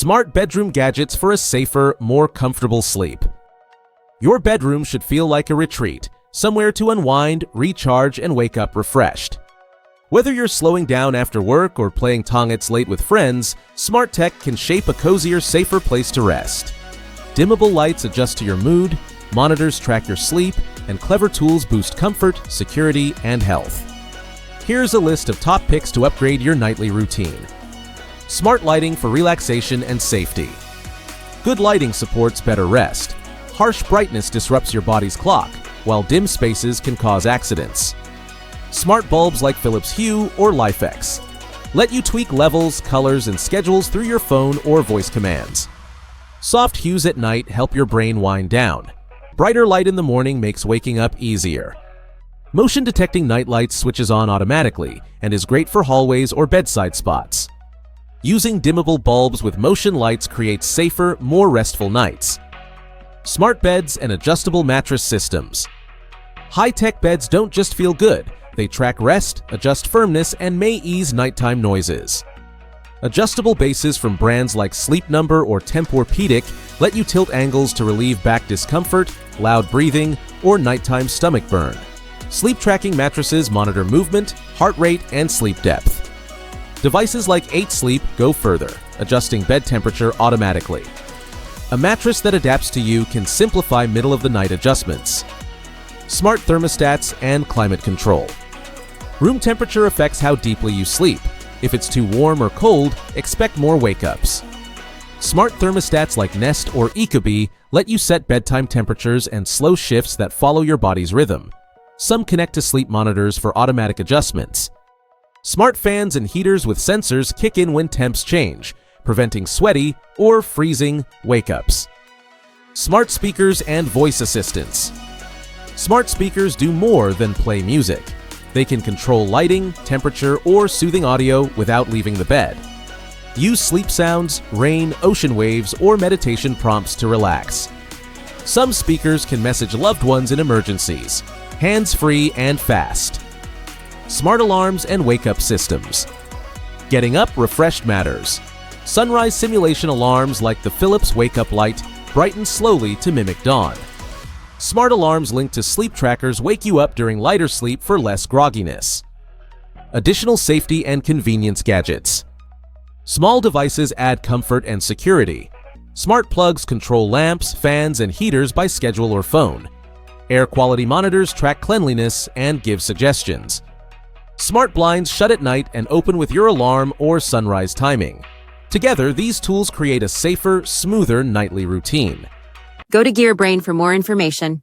Smart bedroom gadgets for a safer, more comfortable sleep. Your bedroom should feel like a retreat, somewhere to unwind, recharge, and wake up refreshed. Whether you're slowing down after work or playing tongits late with friends, smart tech can shape a cozier, safer place to rest. Dimmable lights adjust to your mood, monitors track your sleep, and clever tools boost comfort, security, and health. Here's a list of top picks to upgrade your nightly routine. Smart lighting for relaxation and safety. Good lighting supports better rest. Harsh brightness disrupts your body's clock, while dim spaces can cause accidents. Smart bulbs like Philips Hue or LifeX let you tweak levels, colors, and schedules through your phone or voice commands. Soft hues at night help your brain wind down. Brighter light in the morning makes waking up easier. Motion detecting night lights switches on automatically and is great for hallways or bedside spots. Using dimmable bulbs with motion lights creates safer, more restful nights. Smart beds and adjustable mattress systems. High-tech beds don't just feel good, they track rest, adjust firmness, and may ease nighttime noises. Adjustable bases from brands like Sleep Number or Tempur-Pedic let you tilt angles to relieve back discomfort, loud breathing, or nighttime stomach burn. Sleep tracking mattresses monitor movement, heart rate, and sleep depth. Devices like 8 Sleep go further, adjusting bed temperature automatically. A mattress that adapts to you can simplify middle-of-the-night adjustments. Smart thermostats and climate control. Room temperature affects how deeply you sleep. If it's too warm or cold, expect more wake-ups. Smart thermostats like Nest or Ecobee let you set bedtime temperatures and slow shifts that follow your body's rhythm. Some connect to sleep monitors for automatic adjustments. Smart fans and heaters with sensors kick in when temps change, preventing sweaty or freezing wake-ups. Smart speakers and voice assistants. Smart speakers do more than play music. They can control lighting, temperature, or soothing audio without leaving the bed. Use sleep sounds, rain, ocean waves, or meditation prompts to relax. Some speakers can message loved ones in emergencies, hands-free and fast. Smart alarms and wake-up systems. Getting up refreshed matters. Sunrise simulation alarms like the Philips wake-up light brighten slowly to mimic dawn. Smart alarms linked to sleep trackers wake you up during lighter sleep for less grogginess. Additional safety and convenience gadgets. Small devices add comfort and security. Smart plugs control lamps, fans, and heaters by schedule or phone. Air quality monitors track cleanliness and give suggestions. Smart blinds shut at night and open with your alarm or sunrise timing. Together, these tools create a safer, smoother nightly routine. Go to GearBrain for more information.